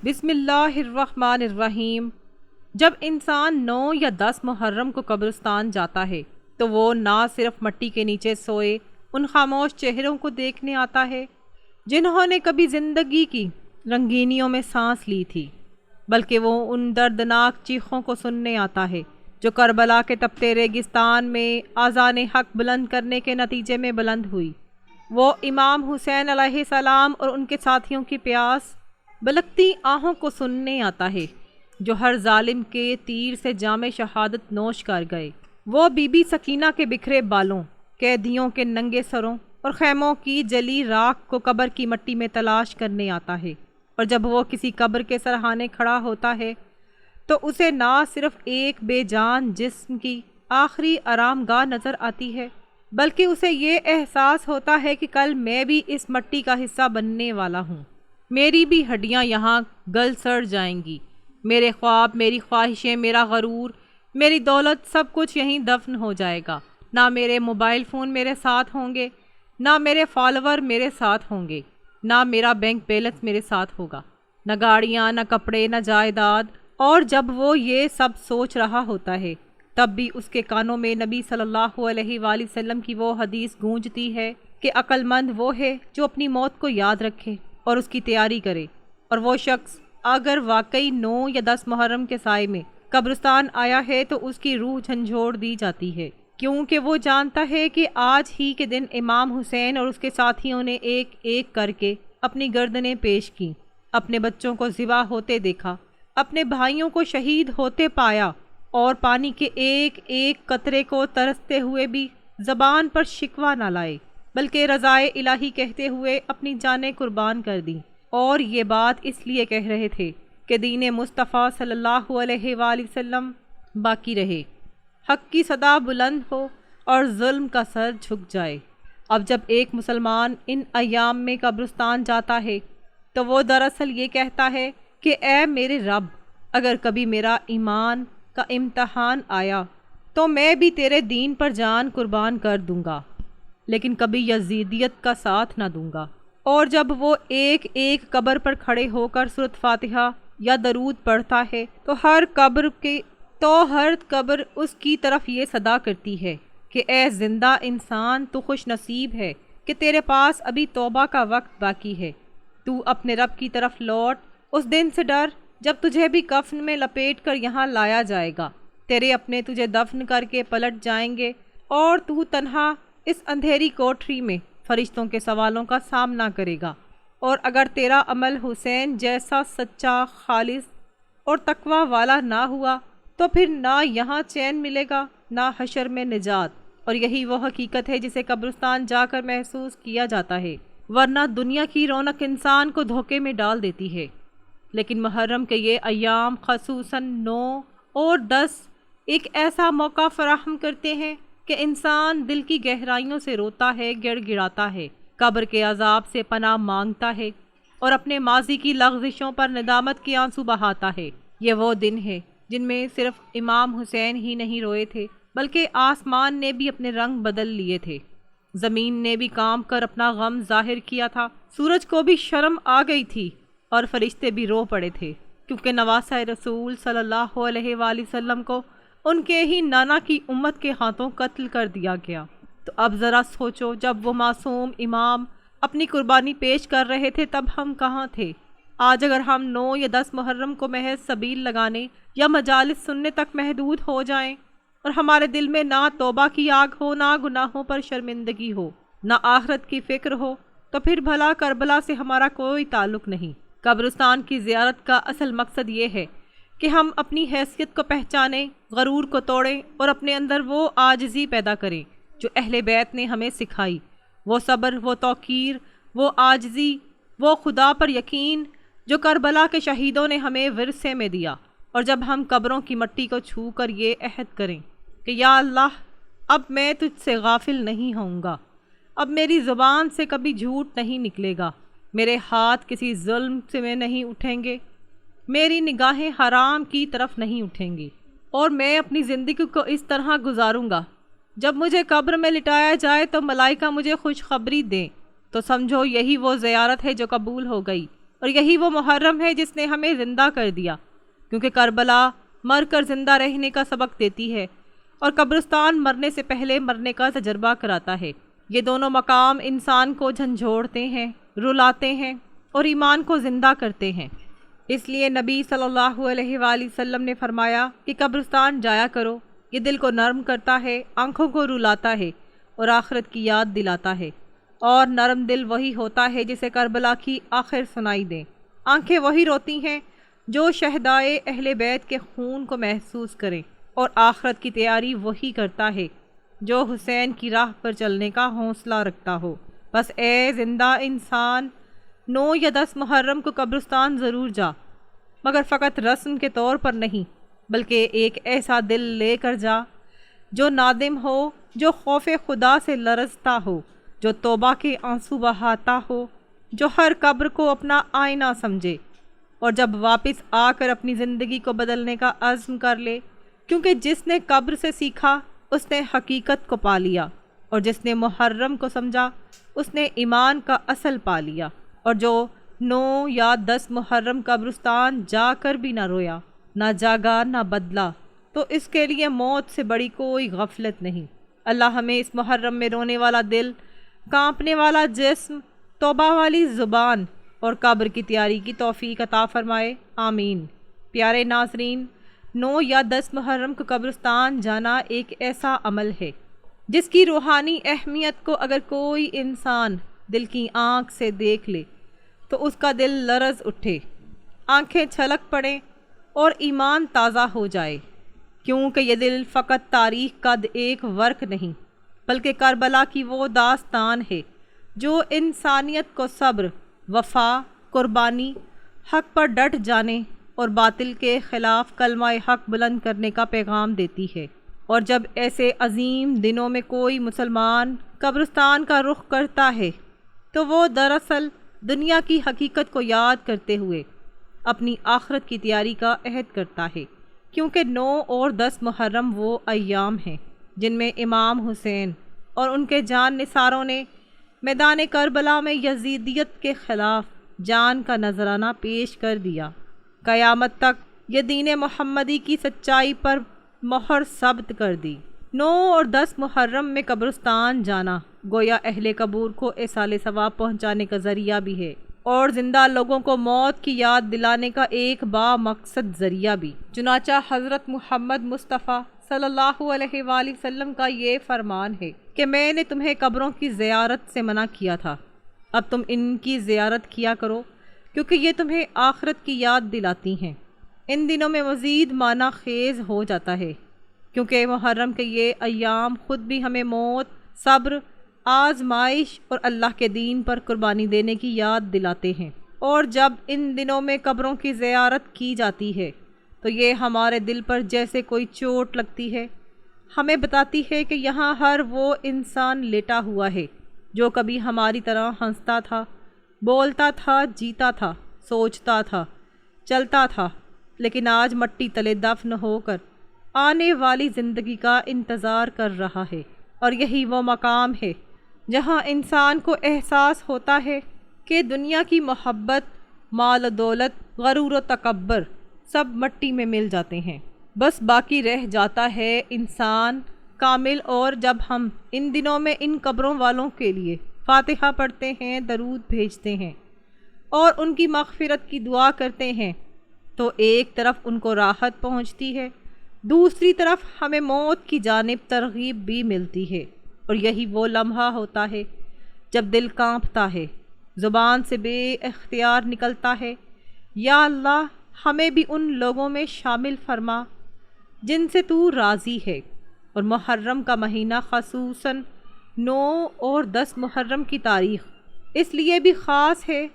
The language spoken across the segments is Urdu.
بسم اللہ الرحمن الرحیم۔ جب انسان 9 یا 10 محرم کو قبرستان جاتا ہے تو وہ نہ صرف مٹی کے نیچے سوئے ان خاموش چہروں کو دیکھنے آتا ہے جنہوں نے کبھی زندگی کی رنگینیوں میں سانس لی تھی، بلکہ وہ ان دردناک چیخوں کو سننے آتا ہے جو کربلا کے تپتے ریگستان میں آذان حق بلند کرنے کے نتیجے میں بلند ہوئی۔ وہ امام حسین علیہ السلام اور ان کے ساتھیوں کی پیاس بلکتی آہوں کو سننے آتا ہے جو ہر ظالم کے تیر سے جام شہادت نوش کر گئے۔ وہ بی بی سکینہ کے بکھرے بالوں، قیدیوں کے ننگے سروں اور خیموں کی جلی راکھ کو قبر کی مٹی میں تلاش کرنے آتا ہے، اور جب وہ کسی قبر کے سرہانے کھڑا ہوتا ہے تو اسے نہ صرف ایک بے جان جسم کی آخری آرام گاہ نظر آتی ہے، بلکہ اسے یہ احساس ہوتا ہے کہ کل میں بھی اس مٹی کا حصہ بننے والا ہوں، میری بھی ہڈیاں یہاں گل سڑ جائیں گی، میرے خواب، میری خواہشیں، میرا غرور، میری دولت، سب کچھ یہیں دفن ہو جائے گا۔ نہ میرے موبائل فون میرے ساتھ ہوں گے، نہ میرے فالوور میرے ساتھ ہوں گے، نہ میرا بینک بیلنس میرے ساتھ ہوگا، نہ گاڑیاں، نہ کپڑے، نہ جائیداد۔ اور جب وہ یہ سب سوچ رہا ہوتا ہے تب بھی اس کے کانوں میں نبی صلی اللہ علیہ وآلہ وسلم کی وہ حدیث گونجتی ہے کہ عقل مند وہ ہے جو اپنی موت کو یاد رکھے اور اس کی تیاری کرے، اور وہ شخص اگر واقعی 9 یا 10 محرم کے سائے میں قبرستان آیا ہے تو اس کی روح جھنجھوڑ دی جاتی ہے، کیونکہ وہ جانتا ہے کہ آج ہی کے دن امام حسین اور اس کے ساتھیوں نے ایک ایک کر کے اپنی گردنیں پیش کیں، اپنے بچوں کو ذبح ہوتے دیکھا، اپنے بھائیوں کو شہید ہوتے پایا، اور پانی کے ایک ایک قطرے کو ترستے ہوئے بھی زبان پر شکوہ نہ لائے، بلکہ رضائے الہی کہتے ہوئے اپنی جانیں قربان کر دیں۔ اور یہ بات اس لیے کہہ رہے تھے کہ دین مصطفیٰ صلی اللہ علیہ وآلہ وسلم باقی رہے، حق کی صدا بلند ہو اور ظلم کا سر جھک جائے۔ اب جب ایک مسلمان ان ایام میں قبرستان جاتا ہے تو وہ دراصل یہ کہتا ہے کہ اے میرے رب، اگر کبھی میرا ایمان کا امتحان آیا تو میں بھی تیرے دین پر جان قربان کر دوں گا، لیکن کبھی یزیدیت کا ساتھ نہ دوں گا۔ اور جب وہ ایک ایک قبر پر کھڑے ہو کر سورۃ فاتحہ یا درود پڑھتا ہے تو ہر قبر اس کی طرف یہ صدا کرتی ہے کہ اے زندہ انسان، تو خوش نصیب ہے کہ تیرے پاس ابھی توبہ کا وقت باقی ہے، تو اپنے رب کی طرف لوٹ، اس دن سے ڈر جب تجھے بھی کفن میں لپیٹ کر یہاں لایا جائے گا، تیرے اپنے تجھے دفن کر کے پلٹ جائیں گے اور تو تنہا اس اندھیری کوٹری میں فرشتوں کے سوالوں کا سامنا کرے گا۔ اور اگر تیرا عمل حسین جیسا سچا، خالص اور تقوی والا نہ ہوا تو پھر نہ یہاں چین ملے گا، نہ حشر میں نجات۔ اور یہی وہ حقیقت ہے جسے قبرستان جا کر محسوس کیا جاتا ہے، ورنہ دنیا کی رونق انسان کو دھوکے میں ڈال دیتی ہے۔ لیکن محرم کے یہ ایام، خصوصاً 9 اور 10، ایک ایسا موقع فراہم کرتے ہیں کہ انسان دل کی گہرائیوں سے روتا ہے، گڑ گڑاتا ہے، قبر کے عذاب سے پناہ مانگتا ہے اور اپنے ماضی کی لغزشوں پر ندامت کے آنسو بہاتا ہے۔ یہ وہ دن ہے جن میں صرف امام حسین ہی نہیں روئے تھے، بلکہ آسمان نے بھی اپنے رنگ بدل لیے تھے، زمین نے بھی کام کر اپنا غم ظاہر کیا تھا، سورج کو بھی شرم آ گئی تھی اور فرشتے بھی رو پڑے تھے، کیونکہ نواسہ رسول صلی اللہ علیہ وآلہ وسلم کو ان کے ہی نانا کی امت کے ہاتھوں قتل کر دیا گیا۔ تو اب ذرا سوچو، جب وہ معصوم امام اپنی قربانی پیش کر رہے تھے تب ہم کہاں تھے؟ آج اگر ہم 9 یا 10 محرم کو محض سبیل لگانے یا مجالس سننے تک محدود ہو جائیں اور ہمارے دل میں نہ توبہ کی آگ ہو، نہ گناہوں پر شرمندگی ہو، نہ آخرت کی فکر ہو، تو پھر بھلا کربلا سے ہمارا کوئی تعلق نہیں۔ قبرستان کی زیارت کا اصل مقصد یہ ہے کہ ہم اپنی حیثیت کو پہچانیں، غرور کو توڑیں اور اپنے اندر وہ عاجزی پیدا کریں جو اہل بیت نے ہمیں سکھائی، وہ صبر، وہ توقیر، وہ عاجزی، وہ خدا پر یقین جو کربلا کے شہیدوں نے ہمیں ورثے میں دیا۔ اور جب ہم قبروں کی مٹی کو چھو کر یہ عہد کریں کہ یا اللہ، اب میں تجھ سے غافل نہیں ہوں گا، اب میری زبان سے کبھی جھوٹ نہیں نکلے گا، میرے ہاتھ کسی ظلم سے میں نہیں اٹھیں گے، میری نگاہیں حرام کی طرف نہیں اٹھیں گی، اور میں اپنی زندگی کو اس طرح گزاروں گا، جب مجھے قبر میں لٹایا جائے تو ملائکہ مجھے خوشخبری دیں، تو سمجھو یہی وہ زیارت ہے جو قبول ہو گئی، اور یہی وہ محرم ہے جس نے ہمیں زندہ کر دیا، کیونکہ کربلا مر کر زندہ رہنے کا سبق دیتی ہے اور قبرستان مرنے سے پہلے مرنے کا تجربہ کراتا ہے۔ یہ دونوں مقام انسان کو جھنجھوڑتے ہیں، رلاتے ہیں اور ایمان کو زندہ کرتے ہیں۔ اس لیے نبی صلی اللہ علیہ وآلہ وسلم نے فرمایا کہ قبرستان جایا کرو، یہ دل کو نرم کرتا ہے، آنکھوں کو رلاتا ہے اور آخرت کی یاد دلاتا ہے۔ اور نرم دل وہی ہوتا ہے جسے کربلا کی آخر سنائی دے۔ آنکھیں وہی روتی ہیں جو شہدائے اہل بیت کے خون کو محسوس کریں، اور آخرت کی تیاری وہی کرتا ہے جو حسین کی راہ پر چلنے کا حوصلہ رکھتا ہو۔ بس اے زندہ انسان، 9 یا 10 محرم کو قبرستان ضرور جا، مگر فقط رسم کے طور پر نہیں، بلکہ ایک ایسا دل لے کر جا جو نادم ہو، جو خوف خدا سے لرزتا ہو، جو توبہ کے آنسو بہاتا ہو، جو ہر قبر کو اپنا آئینہ سمجھے، اور جب واپس آ کر اپنی زندگی کو بدلنے کا عزم کر لے، کیونکہ جس نے قبر سے سیکھا اس نے حقیقت کو پا لیا، اور جس نے محرم کو سمجھا اس نے ایمان کا اصل پا لیا۔ اور جو 9 یا 10 محرم قبرستان جا کر بھی نہ رویا، نہ جاگا، نہ بدلا، تو اس کے لیے موت سے بڑی کوئی غفلت نہیں۔ اللہ ہمیں اس محرم میں رونے والا دل، کانپنے والا جسم، توبہ والی زبان اور قبر کی تیاری کی توفیق عطا فرمائے، آمین۔ پیارے ناظرین، 9 یا 10 محرم کو قبرستان جانا ایک ایسا عمل ہے جس کی روحانی اہمیت کو اگر کوئی انسان دل کی آنکھ سے دیکھ لے تو اس کا دل لرز اٹھے، آنکھیں چھلک پڑیں اور ایمان تازہ ہو جائے، کیونکہ یہ دل فقط تاریخ کا ایک ورق نہیں، بلکہ کربلا کی وہ داستان ہے جو انسانیت کو صبر، وفا، قربانی، حق پر ڈٹ جانے اور باطل کے خلاف کلمہ حق بلند کرنے کا پیغام دیتی ہے۔ اور جب ایسے عظیم دنوں میں کوئی مسلمان قبرستان کا رخ کرتا ہے تو وہ دراصل دنیا کی حقیقت کو یاد کرتے ہوئے اپنی آخرت کی تیاری کا عہد کرتا ہے، کیونکہ 9 اور 10 محرم وہ ایام ہیں جن میں امام حسین اور ان کے جان نثاروں نے میدان کربلا میں یزیدیت کے خلاف جان کا نذرانہ پیش کر دیا۔ قیامت تک یہ دین محمدی کی سچائی پر مہر ثبت کر دی۔ 9 اور 10 محرم میں قبرستان جانا گویا اہل قبور کو ایصال ثواب پہنچانے کا ذریعہ بھی ہے، اور زندہ لوگوں کو موت کی یاد دلانے کا ایک با مقصد ذریعہ بھی۔ چنانچہ حضرت محمد مصطفیٰ صلی اللہ علیہ وآلہ وسلم کا یہ فرمان ہے کہ میں نے تمہیں قبروں کی زیارت سے منع کیا تھا، اب تم ان کی زیارت کیا کرو، کیونکہ یہ تمہیں آخرت کی یاد دلاتی ہیں۔ ان دنوں میں مزید معنی خیز ہو جاتا ہے، کیونکہ محرم کے یہ ایام خود بھی ہمیں موت، صبر، آزمائش اور اللہ کے دین پر قربانی دینے کی یاد دلاتے ہیں۔ اور جب ان دنوں میں قبروں کی زیارت کی جاتی ہے تو یہ ہمارے دل پر جیسے کوئی چوٹ لگتی ہے، ہمیں بتاتی ہے کہ یہاں ہر وہ انسان لیٹا ہوا ہے جو کبھی ہماری طرح ہنستا تھا، بولتا تھا، جیتا تھا، سوچتا تھا، چلتا تھا، لیکن آج مٹی تلے دفن ہو کر آنے والی زندگی کا انتظار کر رہا ہے۔ اور یہی وہ مقام ہے جہاں انسان کو احساس ہوتا ہے کہ دنیا کی محبت، مال و دولت، غرور و تکبر سب مٹی میں مل جاتے ہیں، بس باقی رہ جاتا ہے انسان کامل۔ اور جب ہم ان دنوں میں ان قبروں والوں کے لیے فاتحہ پڑھتے ہیں، درود بھیجتے ہیں اور ان کی مغفرت کی دعا کرتے ہیں تو ایک طرف ان کو راحت پہنچتی ہے، دوسری طرف ہمیں موت کی جانب ترغیب بھی ملتی ہے۔ اور یہی وہ لمحہ ہوتا ہے جب دل کانپتا ہے، زبان سے بے اختیار نکلتا ہے، یا اللہ ہمیں بھی ان لوگوں میں شامل فرما جن سے تو راضی ہے۔ اور محرم کا مہینہ خصوصاً 9 اور 10 محرم کی تاریخ اس لیے بھی خاص ہے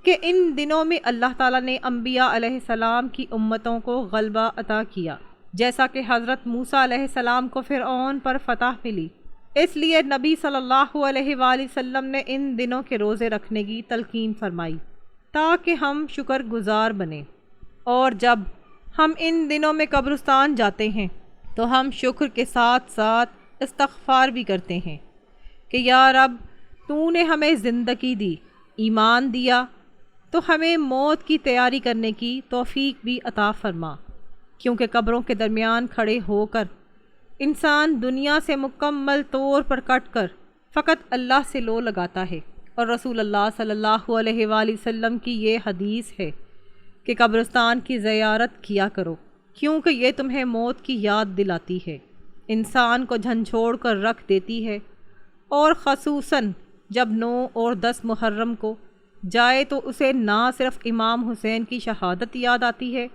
کہ ان دنوں میں اللہ تعالیٰ نے انبیاء علیہ السلام کی امتوں کو غلبہ عطا کیا، جیسا کہ حضرت موسیٰ علیہ السلام کو فرعون پر فتح ملی۔ اس لیے نبی صلی اللہ علیہ وآلہ وسلم نے ان دنوں کے روزے رکھنے کی تلقین فرمائی تاکہ ہم شکر گزار بنیں۔ اور جب ہم ان دنوں میں قبرستان جاتے ہیں تو ہم شکر کے ساتھ ساتھ استغفار بھی کرتے ہیں کہ یا رب، تو نے ہمیں زندگی دی، ایمان دیا، تو ہمیں موت کی تیاری کرنے کی توفیق بھی عطا فرما، کیونکہ قبروں کے درمیان کھڑے ہو کر انسان دنیا سے مکمل طور پر کٹ کر فقط اللہ سے لو لگاتا ہے۔ اور رسول اللہ صلی اللہ علیہ وآلہ وسلم کی یہ حدیث ہے کہ قبرستان کی زیارت کیا کرو، کیونکہ یہ تمہیں موت کی یاد دلاتی ہے، انسان کو جھنجھوڑ کر رکھ دیتی ہے، اور خصوصاً جب 9 اور 10 محرم کو جائے تو اسے نہ صرف امام حسین کی شہادت یاد آتی ہے،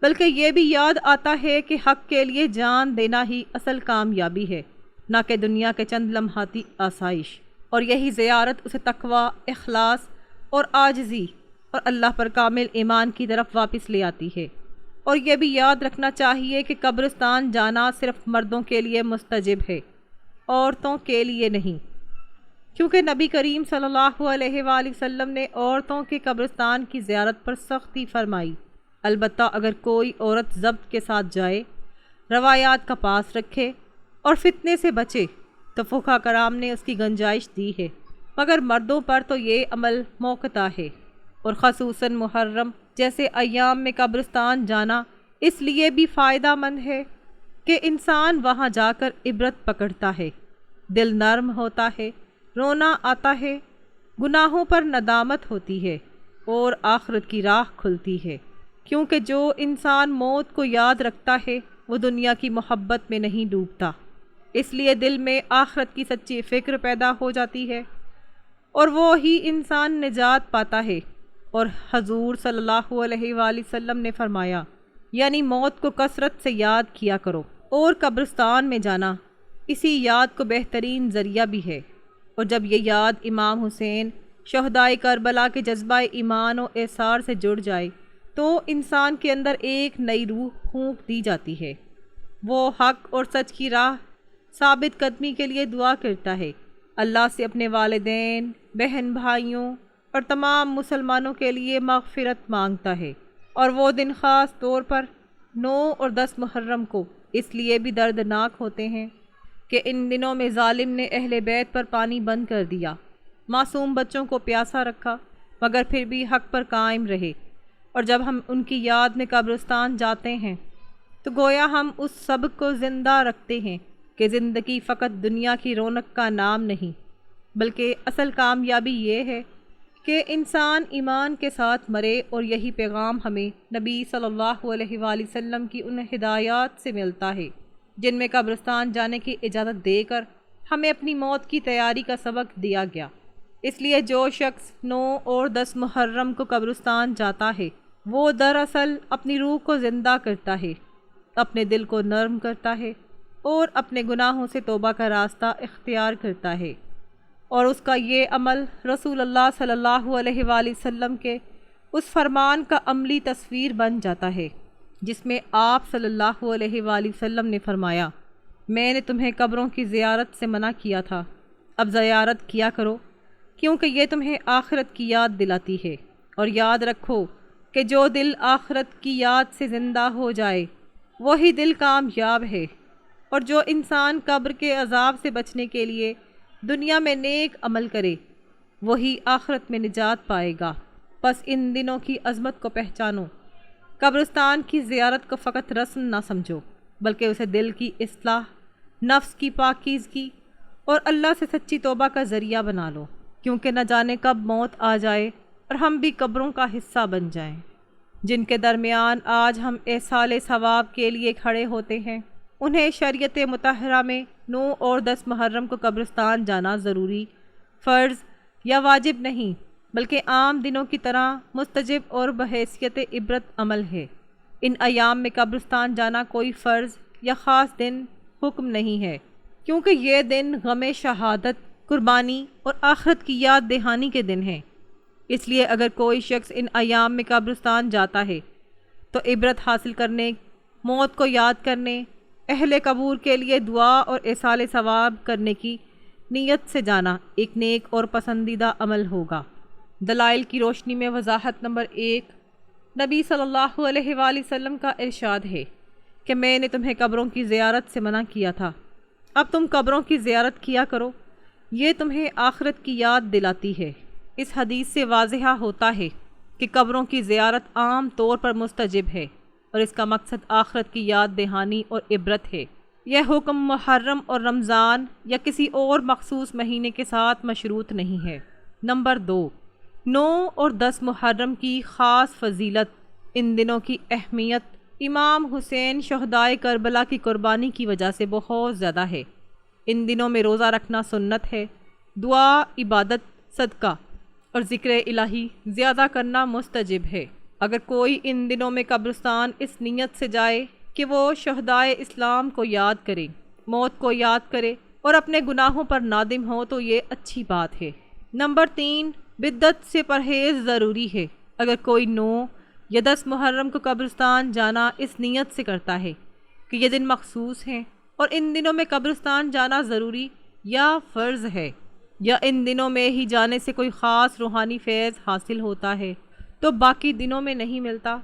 بلکہ یہ بھی یاد آتا ہے کہ حق کے لیے جان دینا ہی اصل کامیابی ہے، نہ کہ دنیا کے چند لمحاتی آسائش۔ اور یہی زیارت اسے تقویٰ، اخلاص اور عاجزی اور اللہ پر کامل ایمان کی طرف واپس لے آتی ہے۔ اور یہ بھی یاد رکھنا چاہیے کہ قبرستان جانا صرف مردوں کے لیے مستجب ہے، عورتوں کے لیے نہیں، کیونکہ نبی کریم صلی اللہ علیہ وآلہ وسلم نے عورتوں کے قبرستان کی زیارت پر سختی فرمائی۔ البتہ اگر کوئی عورت ضبط کے ساتھ جائے، روایات کا پاس رکھے اور فتنے سے بچے تو فقہاء کرام نے اس کی گنجائش دی ہے، مگر مردوں پر تو یہ عمل موقتہ ہے۔ اور خصوصاً محرم جیسے ایام میں قبرستان جانا اس لیے بھی فائدہ مند ہے کہ انسان وہاں جا کر عبرت پکڑتا ہے، دل نرم ہوتا ہے، رونا آتا ہے، گناہوں پر ندامت ہوتی ہے اور آخرت کی راہ کھلتی ہے، کیونکہ جو انسان موت کو یاد رکھتا ہے وہ دنیا کی محبت میں نہیں ڈوبتا، اس لیے دل میں آخرت کی سچی فکر پیدا ہو جاتی ہے اور وہی انسان نجات پاتا ہے۔ اور حضور صلی اللہ علیہ وآلہ وسلم نے فرمایا، یعنی موت کو کثرت سے یاد کیا کرو، اور قبرستان میں جانا اسی یاد کو بہترین ذریعہ بھی ہے۔ اور جب یہ یاد امام حسین شہدائے کربلا کے جذبہ ایمان و اثار سے جڑ جائے تو انسان کے اندر ایک نئی روح پھونک دی جاتی ہے، وہ حق اور سچ کی راہ ثابت قدمی کے لیے دعا کرتا ہے، اللہ سے اپنے والدین، بہن بھائیوں اور تمام مسلمانوں کے لیے مغفرت مانگتا ہے۔ اور وہ دن خاص طور پر 9 اور 10 محرم کو اس لیے بھی دردناک ہوتے ہیں کہ ان دنوں میں ظالم نے اہل بیت پر پانی بند کر دیا، معصوم بچوں کو پیاسا رکھا، مگر پھر بھی حق پر قائم رہے۔ اور جب ہم ان کی یاد میں قبرستان جاتے ہیں تو گویا ہم اس سبق کو زندہ رکھتے ہیں کہ زندگی فقط دنیا کی رونق کا نام نہیں، بلکہ اصل کامیابی یہ ہے کہ انسان ایمان کے ساتھ مرے۔ اور یہی پیغام ہمیں نبی صلی اللہ علیہ وآلہ وسلم کی ان ہدایات سے ملتا ہے جن میں قبرستان جانے کی اجازت دے کر ہمیں اپنی موت کی تیاری کا سبق دیا گیا۔ اس لیے جو شخص 9 اور 10 محرم کو قبرستان جاتا ہے وہ دراصل اپنی روح کو زندہ کرتا ہے، اپنے دل کو نرم کرتا ہے اور اپنے گناہوں سے توبہ کا راستہ اختیار کرتا ہے۔ اور اس کا یہ عمل رسول اللہ صلی اللہ علیہ وآلہ وسلم کے اس فرمان کا عملی تصویر بن جاتا ہے جس میں آپ صلی اللہ علیہ وآلہ وسلم نے فرمایا، میں نے تمہیں قبروں کی زیارت سے منع کیا تھا، اب زیارت کیا کرو، کیونکہ یہ تمہیں آخرت کی یاد دلاتی ہے۔ اور یاد رکھو کہ جو دل آخرت کی یاد سے زندہ ہو جائے وہی دل کامیاب ہے، اور جو انسان قبر کے عذاب سے بچنے کے لیے دنیا میں نیک عمل کرے وہی آخرت میں نجات پائے گا۔ بس ان دنوں کی عظمت کو پہچانو، قبرستان کی زیارت کو فقط رسم نہ سمجھو، بلکہ اسے دل کی اصلاح، نفس کی پاکیزگی اور اللہ سے سچی توبہ کا ذریعہ بنا لو، کیونکہ نہ جانے کب موت آ جائے اور ہم بھی قبروں کا حصہ بن جائیں، جن کے درمیان آج ہم ایصال ثواب کے لیے کھڑے ہوتے ہیں۔ انہیں شریعت مطہرہ میں 9 اور 10 محرم کو قبرستان جانا ضروری، فرض یا واجب نہیں، بلکہ عام دنوں کی طرح مستجب اور بحیثیت عبرت عمل ہے۔ ان ایام میں قبرستان جانا کوئی فرض یا خاص دن حکم نہیں ہے، کیونکہ یہ دن غم شہادت، قربانی اور آخرت کی یاد دہانی کے دن ہیں۔ اس لیے اگر کوئی شخص ان ایام میں قبرستان جاتا ہے تو عبرت حاصل کرنے، موت کو یاد کرنے، اہل قبور کے لیے دعا اور ایصال ثواب کرنے کی نیت سے جانا ایک نیک اور پسندیدہ عمل ہوگا۔ دلائل کی روشنی میں وضاحت نمبر 1، نبی صلی اللہ علیہ وآلہ وسلم کا ارشاد ہے کہ میں نے تمہیں قبروں کی زیارت سے منع کیا تھا، اب تم قبروں کی زیارت کیا کرو، یہ تمہیں آخرت کی یاد دلاتی ہے۔ اس حدیث سے واضح ہوتا ہے کہ قبروں کی زیارت عام طور پر مستجب ہے اور اس کا مقصد آخرت کی یاد دہانی اور عبرت ہے۔ یہ حکم محرم اور رمضان یا کسی اور مخصوص مہینے کے ساتھ مشروط نہیں ہے۔ نمبر 2، 9 اور 10 محرم کی خاص فضیلت۔ ان دنوں کی اہمیت امام حسین شہدائے کربلا کی قربانی کی وجہ سے بہت زیادہ ہے۔ ان دنوں میں روزہ رکھنا سنت ہے، دعا، عبادت، صدقہ اور ذکر الہی زیادہ کرنا مستجب ہے۔ اگر کوئی ان دنوں میں قبرستان اس نیت سے جائے کہ وہ شہدائے اسلام کو یاد کرے، موت کو یاد کرے اور اپنے گناہوں پر نادم ہو تو یہ اچھی بات ہے۔ نمبر 3، بدعت سے پرہیز ضروری ہے۔ اگر کوئی 9 یا 10 محرم کو قبرستان جانا اس نیت سے کرتا ہے کہ یہ دن مخصوص ہیں اور ان دنوں میں قبرستان جانا ضروری یا فرض ہے، یا ان دنوں میں ہی جانے سے کوئی خاص روحانی فیض حاصل ہوتا ہے تو باقی دنوں میں نہیں ملتا،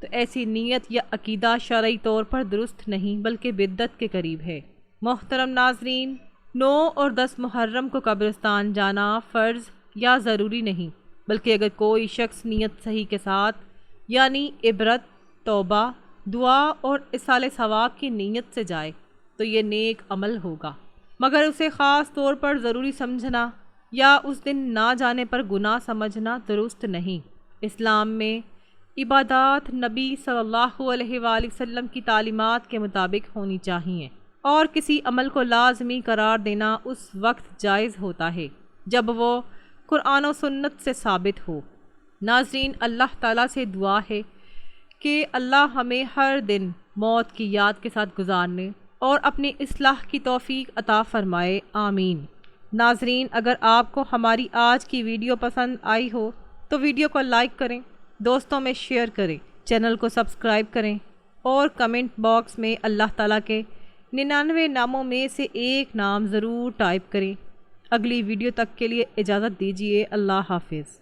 تو ایسی نیت یا عقیدہ شرعی طور پر درست نہیں بلکہ بدعت کے قریب ہے۔ محترم ناظرین، 9 اور 10 محرم کو قبرستان جانا فرض یا ضروری نہیں، بلکہ اگر کوئی شخص نیت صحیح کے ساتھ یعنی عبرت، توبہ، دعا اور ایصال ثواب کی نیت سے جائے تو یہ نیک عمل ہوگا، مگر اسے خاص طور پر ضروری سمجھنا یا اس دن نہ جانے پر گناہ سمجھنا درست نہیں۔ اسلام میں عبادات نبی صلی اللہ علیہ وآلہ وسلم کی تعلیمات کے مطابق ہونی چاہیے، اور کسی عمل کو لازمی قرار دینا اس وقت جائز ہوتا ہے جب وہ قرآن و سنت سے ثابت ہو۔ ناظرین، اللہ تعالیٰ سے دعا ہے کہ اللہ ہمیں ہر دن موت کی یاد کے ساتھ گزارنے اور اپنی اصلاح کی توفیق عطا فرمائے، آمین۔ ناظرین، اگر آپ کو ہماری آج کی ویڈیو پسند آئی ہو تو ویڈیو کو لائک کریں، دوستوں میں شیئر کریں، چینل کو سبسکرائب کریں اور کمنٹ باکس میں اللہ تعالیٰ کے 99 ناموں میں سے ایک نام ضرور ٹائپ کریں۔ اگلی ویڈیو تک کے لیے اجازت دیجیے، اللہ حافظ۔